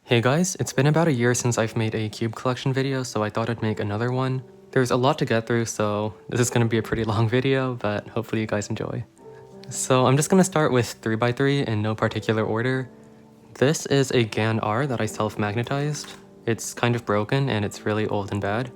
Hey guys, it's been about a year since I've made a cube collection video, so I thought I'd make another one. There's a lot to get through, so this is going to be a pretty long video, but hopefully you guys enjoy. So I'm just going to start with 3x3 in no particular order. This is a GAN R that I self-magnetized. It's kind of broken and it's really old and bad.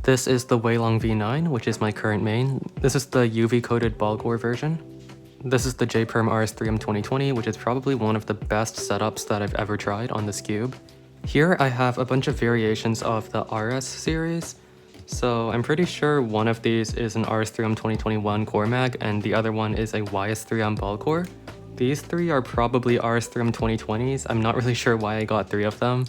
This is the Weilong V9, which is my current main. This is the UV coated ball core version. This is the J-Perm RS3M 2020, which is probably one of the best setups that I've ever tried on the Skewb. Here I have a bunch of variations of the RS series. So I'm pretty sure one of these is an RS3M 2021 core mag and the other one is a YS3M ball core. These three are probably RS3M 2020s. I'm not really sure why I got three of them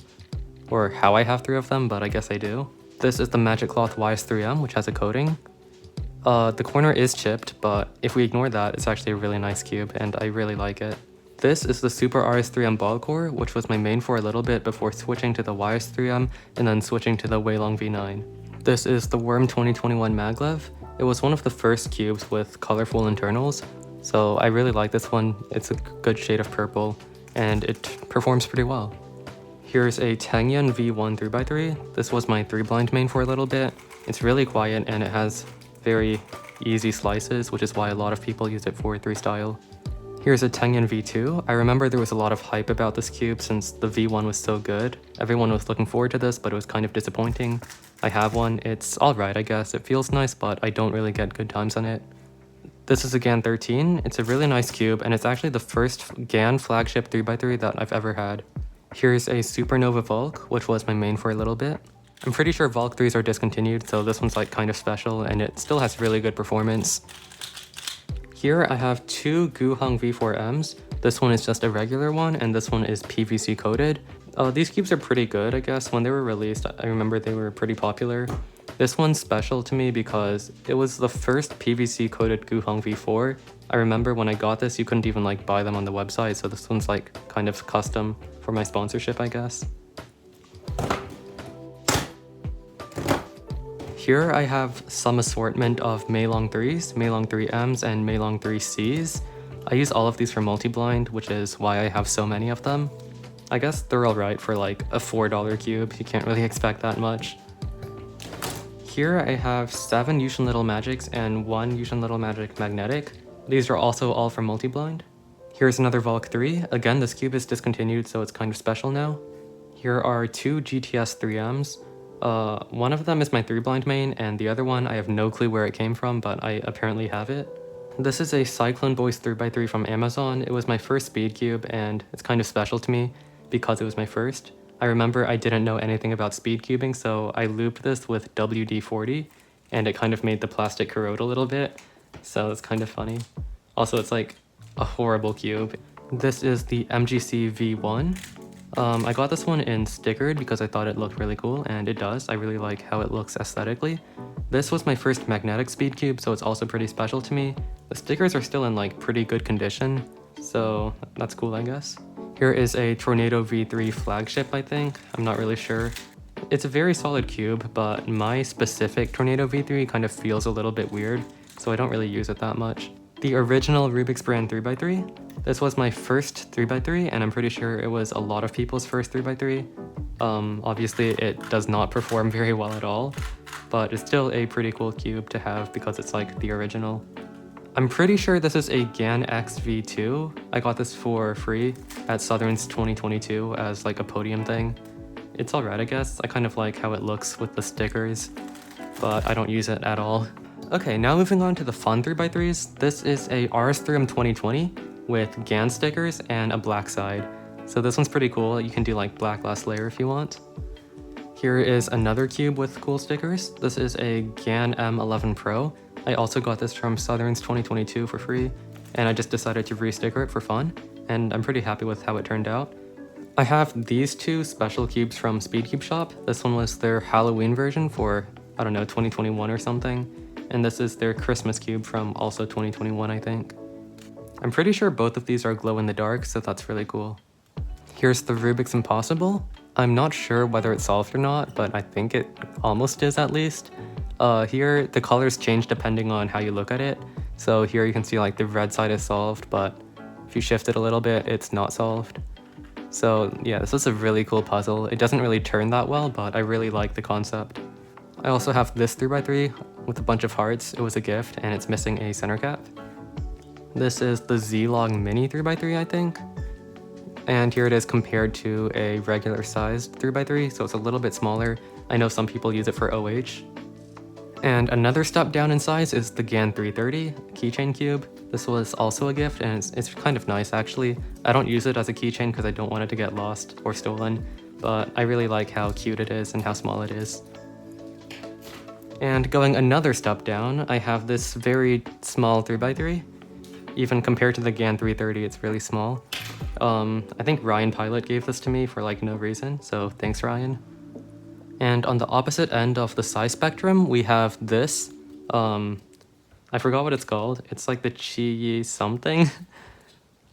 or how I have three of them, but I guess I do. This is the Magic Cloth YS3M, which has a coating. The corner is chipped, but if we ignore that, it's actually a really nice cube, and I really like it. This is the Super RS3M ball core, which was my main for a little bit before switching to the YS3M and then switching to the Weilong V9. This is the Worm 2021 maglev. It was one of the first cubes with colorful internals, so I really like this one. It's a good shade of purple, and it performs pretty well. Here's a Tangyan V1 3x3. This was my 3-blind main for a little bit. It's really quiet, and it has very easy slices, which is why a lot of people use it for 3-style. Here's a Tangyan V2. I remember there was a lot of hype about this cube since the V1 was so good. Everyone was looking forward to this, but it was kind of disappointing. I have one. It's alright, I guess. It feels nice, but I don't really get good times on it. This is a GAN 13. It's a really nice cube, and it's actually the first GAN flagship 3x3 that I've ever had. Here's a Supernova Volk, which was my main for a little bit. I'm pretty sure Volk 3s are discontinued, so this one's like kind of special, and it still has really good performance. Here I have two Guheng V4Ms. This one is just a regular one, and this one is PVC coated. These cubes are pretty good, I guess. When they were released, I remember they were pretty popular. This one's special to me because it was the first PVC coated Guheng V4. I remember when I got this, you couldn't even like buy them on the website, so this one's like kind of custom for my sponsorship, I guess. Here I have some assortment of Meilong 3s, Meilong 3Ms, and Meilong 3Cs. I use all of these for multi-blind, which is why I have so many of them. I guess they're alright for like a $4 cube, you can't really expect that much. Here I have 7 Yushin Little Magics and 1 Yushin Little Magic Magnetic. These are also all for multi-blind. Here's another Volk 3. Again, this cube is discontinued, so it's kind of special now. Here are 2 GTS 3Ms. One of them is my 3-blind main, and the other one I have no clue where it came from, but I apparently have it. This is a Cyclone Boys 3x3 from Amazon. It was my first speed cube, and it's kind of special to me because it was my first. I remember I didn't know anything about speed cubing, so I looped this with WD-40, and it kind of made the plastic corrode a little bit, so it's kind of funny. Also, it's like a horrible cube. This is the MGC V1. I got this one in stickered because I thought it looked really cool, and it does. I really like how it looks aesthetically. This was my first magnetic speed cube, so it's also pretty special to me. The stickers are still in like pretty good condition, so that's cool, I guess. Here is a Tornado V3 flagship, I think. I'm not really sure. It's a very solid cube, but my specific Tornado V3 kind of feels a little bit weird, so I don't really use it that much. The original Rubik's brand 3x3. This was my first 3x3, and I'm pretty sure it was a lot of people's first 3x3. Obviously it does not perform very well at all, but it's still a pretty cool cube to have because it's like the original. I'm pretty sure this is a GAN X V2. I got this for free at Southern's 2022 as like a podium thing. It's alright, I guess. I kind of like how it looks with the stickers, but I don't use it at all. Okay, now moving on to the fun 3x3s. This is a RS3M 2020 with GAN stickers and a black side. So this one's pretty cool. You can do like black last layer if you want. Here is another cube with cool stickers. This is a GAN M11 Pro. I also got this from Southern's 2022 for free, and I just decided to re-sticker it for fun, and I'm pretty happy with how it turned out. I have these two special cubes from Speedcube Shop. This one was their Halloween version for, I don't know, 2021 or something, and this is their Christmas cube from also 2021, I think. I'm pretty sure both of these are glow-in-the-dark, so that's really cool. Here's the Rubik's Impossible. I'm not sure whether it's solved or not, but I think it almost is at least. Here, the colors change depending on how you look at it. So here you can see like the red side is solved, but if you shift it a little bit, it's not solved. So yeah, this is a really cool puzzle. It doesn't really turn that well, but I really like the concept. I also have this 3x3 with a bunch of hearts. It was a gift and it's missing a center cap. This is the Z-Long Mini 3x3, I think. And here it is compared to a regular sized 3x3, so it's a little bit smaller. I know some people use it for OH. And another step down in size is the GAN 330 keychain cube. This was also a gift and it's kind of nice actually. I don't use it as a keychain because I don't want it to get lost or stolen, but I really like how cute it is and how small it is. And going another step down, I have this very small 3x3. Even compared to the GAN 330, it's really small. I think Ryan Pilot gave this to me for like no reason, so thanks Ryan. And on the opposite end of the size spectrum, we have this. I forgot what it's called. It's like the Chi something.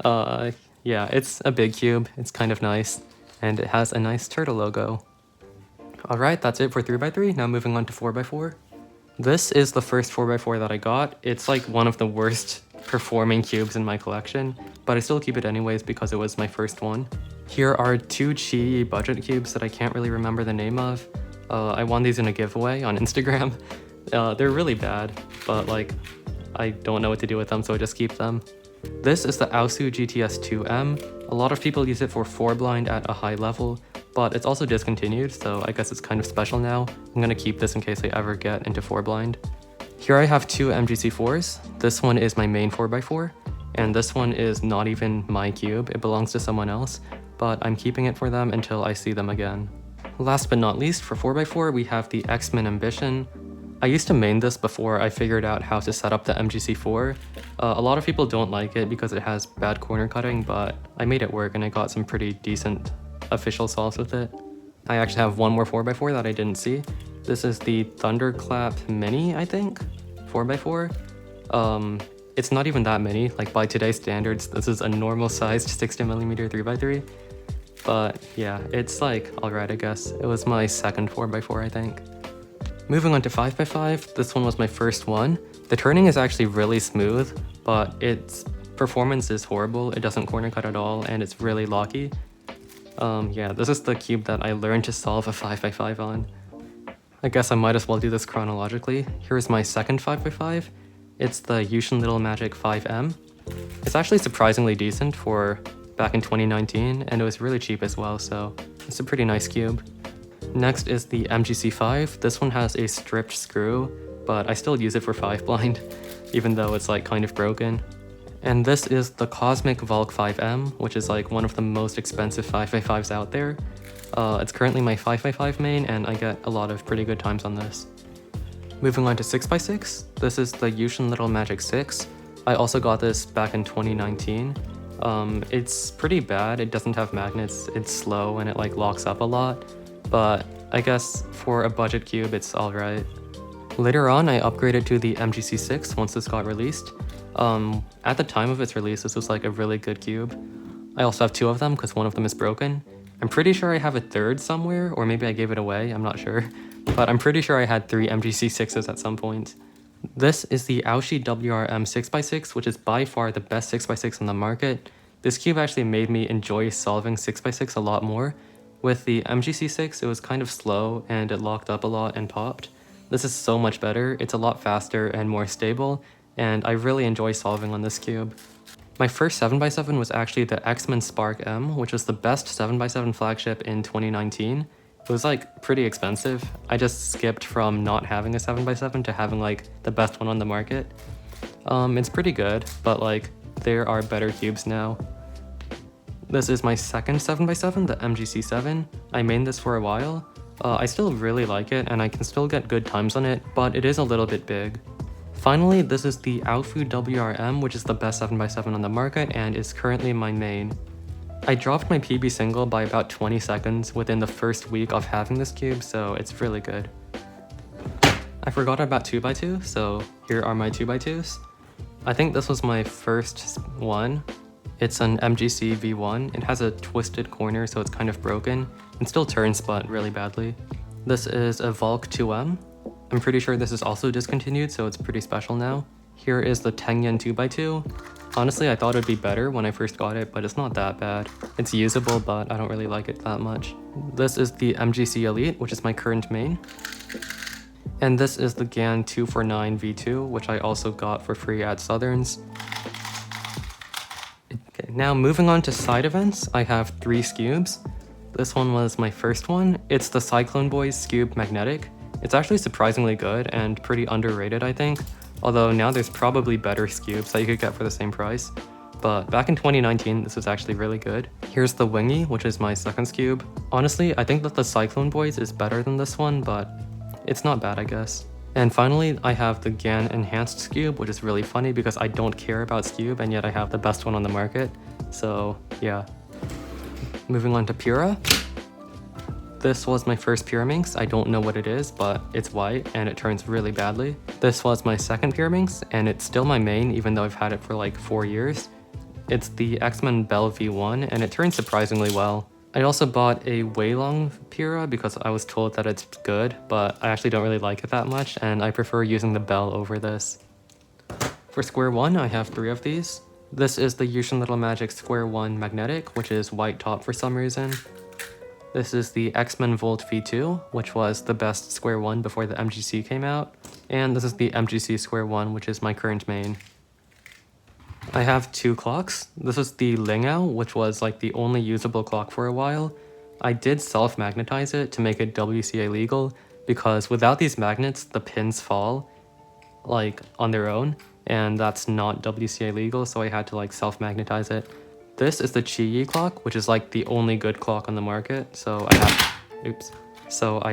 Yeah, it's a big cube. It's kind of nice. And it has a nice turtle logo. Alright, that's it for 3x3. Now moving on to 4x4. This is the first 4x4 that I got. It's like one of the worst performing cubes in my collection, but I still keep it anyways because it was my first one. Here are two Chi budget cubes that I can't really remember the name of. I won these in a giveaway on Instagram. They're really bad, but like, I don't know what to do with them, so I just keep them. This is the Aosu GTS 2M. A lot of people use it for 4-blind at a high level, but it's also discontinued, so I guess it's kind of special now. I'm gonna keep this in case I ever get into 4-blind. Here I have two MGC4s. This one is my main 4x4, and this one is not even my cube. It belongs to someone else, but I'm keeping it for them until I see them again. Last but not least, for 4x4, we have the X-Men Ambition. I used to main this before I figured out how to set up the MGC4. A lot of people don't like it because it has bad corner cutting, but I made it work and I got some pretty decent official solves with it. I actually have one more 4x4 that I didn't see. This is the Thunderclap Mini, I think? 4x4. It's not even that mini, like by today's standards, this is a normal sized 60mm 3x3. But yeah, it's like alright I guess. It was my second 4x4 I think. Moving on to 5x5, this one was my first one. The turning is actually really smooth, but its performance is horrible. It doesn't corner cut at all and it's really locky. Yeah, this is the cube that I learned to solve a 5x5 on. I guess I might as well do this chronologically. Here's my second 5x5. It's the Yushin Little Magic 5M. It's actually surprisingly decent for back in 2019, and it was really cheap as well, so it's a pretty nice cube. Next is the MGC5. This one has a stripped screw, but I still use it for 5-blind, even though it's like kind of broken. And this is the Cosmic Valk 5M, which is like one of the most expensive 5x5s out there. It's currently my 5x5 main, and I get a lot of pretty good times on this. Moving on to 6x6, this is the Yushin Little Magic 6. I also got this back in 2019. It's pretty bad, it doesn't have magnets, it's slow, and it like locks up a lot. But I guess for a budget cube, it's alright. Later on, I upgraded to the MGC6 once this got released. At the time of its release, this was like a really good cube. I also have two of them because one of them is broken. I'm pretty sure I have a third somewhere, or maybe I gave it away, I'm not sure. But I'm pretty sure I had 3 MGC6s at some point. This is the Aoshi WRM 6x6, which is by far the best 6x6 on the market. This cube actually made me enjoy solving 6x6 a lot more. With the MGC6, it was kind of slow and it locked up a lot and popped. This is so much better, it's a lot faster and more stable, and I really enjoy solving on this cube. My first 7x7 was actually the X-Men Spark M, which was the best 7x7 flagship in 2019. It was like pretty expensive. I just skipped from not having a 7x7 to having like the best one on the market. It's pretty good, but like there are better cubes now. This is my second 7x7, the MGC7. I mained this for a while. I still really like it and I can still get good times on it, but it is a little bit big. Finally, this is the Outfu WRM, which is the best 7x7 on the market and is currently my main. I dropped my PB single by about 20 seconds within the first week of having this cube, so it's really good. I forgot about 2x2, so here are my 2x2s. I think this was my first one. It's an MGC V1. It has a twisted corner, so it's kind of broken. It still turns, but really badly. This is a Valk 2M. I'm pretty sure this is also discontinued, so it's pretty special now. Here is the Tengen 2x2. Honestly, I thought it would be better when I first got it, but it's not that bad. It's usable, but I don't really like it that much. This is the MGC Elite, which is my current main. And this is the GAN 249 V2, which I also got for free at Southerns. Okay, now moving on to side events, I have 3 Skewbs. This one was my first one. It's the Cyclone Boys Skewb Magnetic. It's actually surprisingly good and pretty underrated, I think. Although now there's probably better Skewbs that you could get for the same price. But back in 2019, this was actually really good. Here's the Wingy, which is my second Skewb. Honestly, I think that the Cyclone Boys is better than this one, but it's not bad, I guess. And finally, I have the GAN Enhanced Skewb, which is really funny because I don't care about Skewb and yet I have the best one on the market. So yeah. Moving on to Pyra. This was my first Pyraminx. I don't know what it is, but it's white and it turns really badly. This was my second Pyraminx and it's still my main even though I've had it for like 4 years. It's the X-Men Bell V1 and it turns surprisingly well. I also bought a Weilong Pyra because I was told that it's good, but I actually don't really like it that much and I prefer using the Bell over this. For Square 1, I have 3 of these. This is the Yushin Little Magic Square 1 Magnetic, which is white top for some reason. This is the X-Men Volt V2, which was the best Square 1 before the MGC came out. And this is the MGC Square 1, which is my current main. I have 2 clocks. This is the Lingao, which was like the only usable clock for a while. I did self-magnetize it to make it WCA legal, because without these magnets, the pins fall, like, on their own, and that's not WCA legal, so I had to like self-magnetize it. This is the Chi-Yi clock, which is like the only good clock on the market, so I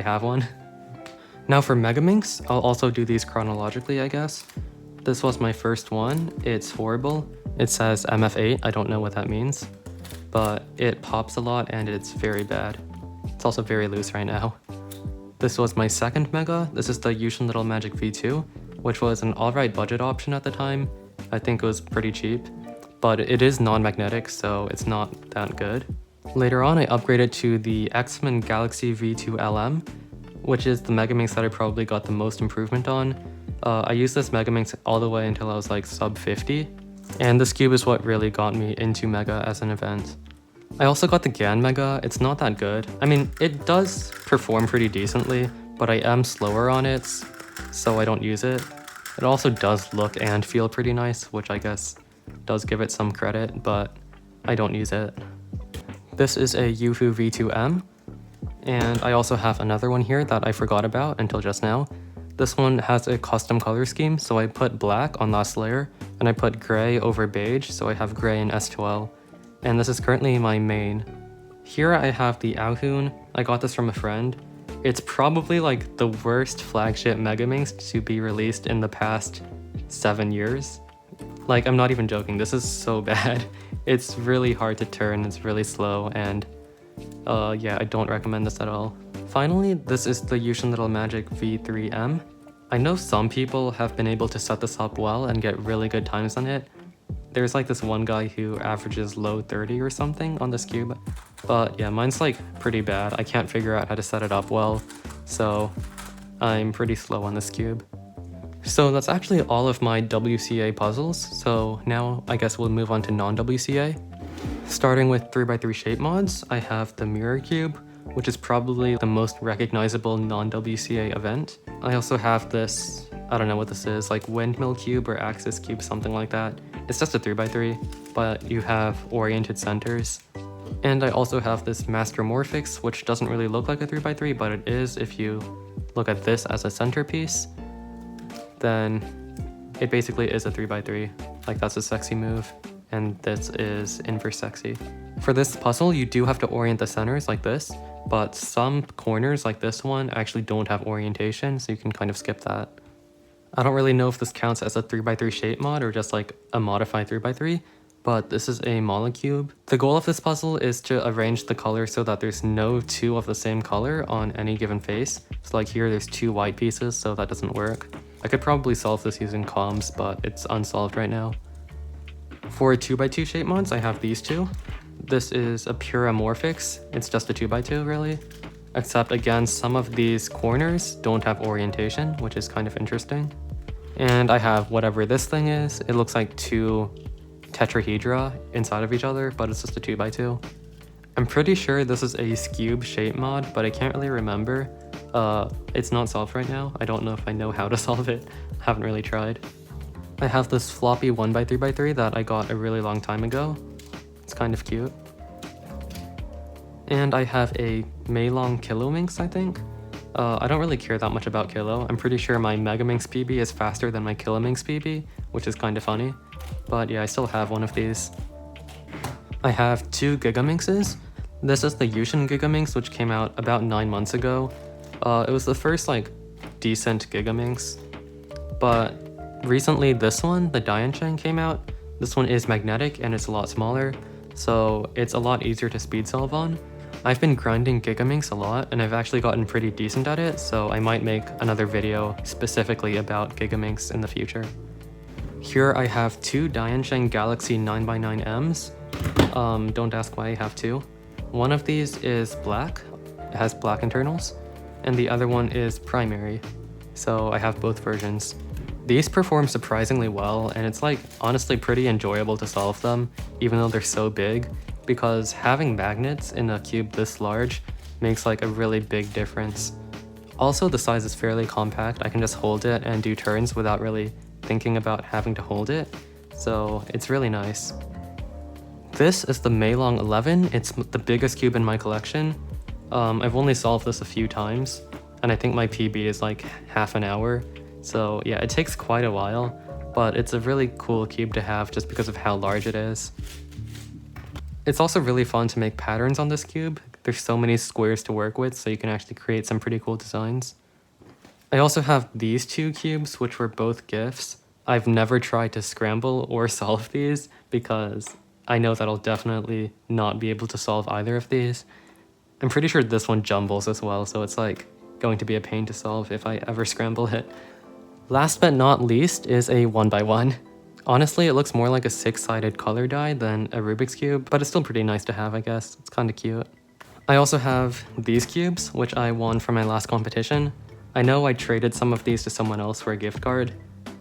have one. Now for Megaminx, I'll also do these chronologically, I guess. This was my first one. It's horrible. It says MF8, I don't know what that means, but it pops a lot and it's very bad. It's also very loose right now. This was my second Mega. This is the Yushin Little Magic V2, which was an alright budget option at the time. I think it was pretty cheap. But it is non-magnetic, so it's not that good. Later on, I upgraded to the X-Men Galaxy V2 LM, which is the Megaminx that I probably got the most improvement on. I used this Megaminx all the way until I was like sub 50, and this Skewb is what really got me into Mega as an event. I also got the GAN Mega. It's not that good. I mean, it does perform pretty decently, but I am slower on it, so I don't use it. It also does look and feel pretty nice, which I guess does give it some credit, but I don't use it. This is a Yufu V2M, and I also have another one here that I forgot about until just now. This one has a custom color scheme, so I put black on last layer, and I put gray over beige, so I have gray and S12. And this is currently my main. Here I have the Aohoon. I got this from a friend. It's probably like the worst flagship Megaminx to be released in the past 7 years. Like, I'm not even joking, this is so bad. It's really hard to turn, it's really slow, and yeah, I don't recommend this at all. Finally, this is the Yushin Little Magic V3M. I know some people have been able to set this up well and get really good times on it. There's like this one guy who averages low 30 or something on this Skewb. But yeah, mine's like pretty bad. I can't figure out how to set it up well, so I'm pretty slow on this Skewb. So that's actually all of my WCA puzzles, so now I guess we'll move on to non-WCA. Starting with 3x3 shape mods, I have the Mirror Cube, which is probably the most recognizable non-WCA event. I also have this, I don't know what this is, like Windmill Cube or Axis Cube, something like that. It's just a 3x3, but you have oriented centers. And I also have this Master Morphix, which doesn't really look like a 3x3, but it is if you look at this as a centerpiece. Then it basically is a 3x3, like that's a sexy move, and this is inverse sexy. For this puzzle, you do have to orient the centers like this, but some corners like this one actually don't have orientation, so you can kind of skip that. I don't really know if this counts as a 3x3 shape mod or just like a modified 3x3, but this is a Molocube. The goal of this puzzle is to arrange the colors so that there's no 2 of the same color on any given face. So like here, there's 2 white pieces, so that doesn't work. I could probably solve this using comms, but it's unsolved right now. For 2x2 shape mods, I have these 2. This is a Pura Morphix. It's just a 2x2 really. Except again, some of these corners don't have orientation, which is kind of interesting. And I have whatever this thing is. It looks like 2 tetrahedra inside of each other, but it's just a 2x2. I'm pretty sure this is a Skewb shape mod, but I can't really remember. It's not solved right now. I don't know if I know how to solve it. I haven't really tried. I have this floppy 1x3x3 that I got a really long time ago. It's kind of cute. And I have a Megalong Pyraminx, I think. I don't really care that much about Kilo. I'm pretty sure my Megaminx PB is faster than my Pyraminx PB, which is kind of funny. But yeah, I still have one of these. I have 2 Gigaminxes. This is the Yushin Gigaminx, which came out about 9 months ago. It was the first like decent Gigaminx. But recently this one, the Diancheng, came out. This one is magnetic and it's a lot smaller, so it's a lot easier to speed solve on. I've been grinding Gigaminx a lot, and I've actually gotten pretty decent at it, so I might make another video specifically about Gigaminx in the future. Here I have 2 Diancheng Galaxy 9x9Ms. Don't ask why I have 2. One of these is black, it has black internals, and the other one is primary, so I have both versions. These perform surprisingly well, and it's like honestly pretty enjoyable to solve them, even though they're so big, because having magnets in a cube this large makes like a really big difference. Also, the size is fairly compact. I can just hold it and do turns without really thinking about having to hold it, so it's really nice. This is the Megalong 11. It's the biggest cube in my collection. I've only solved this a few times, and I think my PB is like half an hour. So yeah, it takes quite a while, but it's a really cool cube to have just because of how large it is. It's also really fun to make patterns on this cube. There's so many squares to work with, so you can actually create some pretty cool designs. I also have these 2 cubes, which were both gifts. I've never tried to scramble or solve these because I know that I'll definitely not be able to solve either of these. I'm pretty sure this one jumbles as well, so it's like going to be a pain to solve if I ever scramble it. Last but not least is a 1x1. Honestly, it looks more like a 6-sided color die than a Rubik's Cube, but it's still pretty nice to have, I guess. It's kind of cute. I also have these cubes, which I won from my last competition. I know I traded some of these to someone else for a gift card,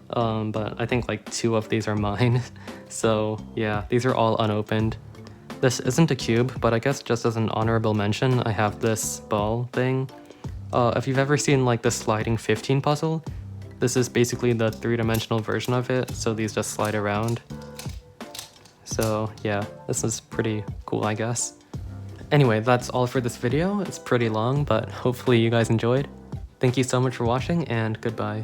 but I think like 2 of these are mine. So yeah, these are all unopened. This isn't a cube, but I guess just as an honorable mention, I have this ball thing. If you've ever seen like the sliding 15 puzzle, this is basically the 3-dimensional version of it, so these just slide around. So yeah, this is pretty cool, I guess. Anyway, that's all for this video. It's pretty long, but hopefully you guys enjoyed. Thank you so much for watching, and goodbye.